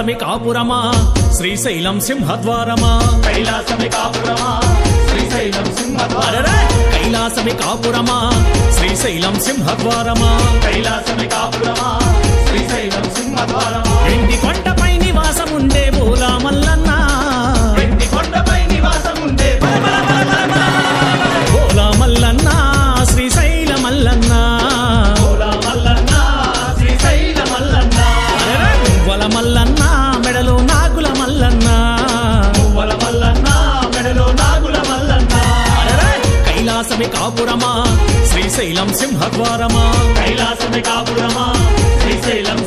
కైలాసమి కాపురమా శ్రీశైలం సింహద్వారమా కైలాసమి కాపురమా శ్రీశైలం సింహద్వారమా కైలాసమి కాపురమా శ్రీశైలం సింహద్వారమా కైలాసమి కాపురమా శ్రీశైలం సింహద్వారమా వెండి కొండపై నివాసముండే బోలా మల్లన్న వెండి కొండపై నివాసముండే బోలా మల్లన్న శ్రీశైల మల్లన్న బోలా మల్లన్న శ్రీశైల మల్లన్న మువ్వల మల్లన్న మెడలో నాగుల మల్లన్న మువ్వల మల్లన్న మెడలో నాగుల మల్లన్న కైలాసమి కాపురమా శ్రీశైలం సింహద్వారమా కైలాసమి కాపురమా శ్రీశైలం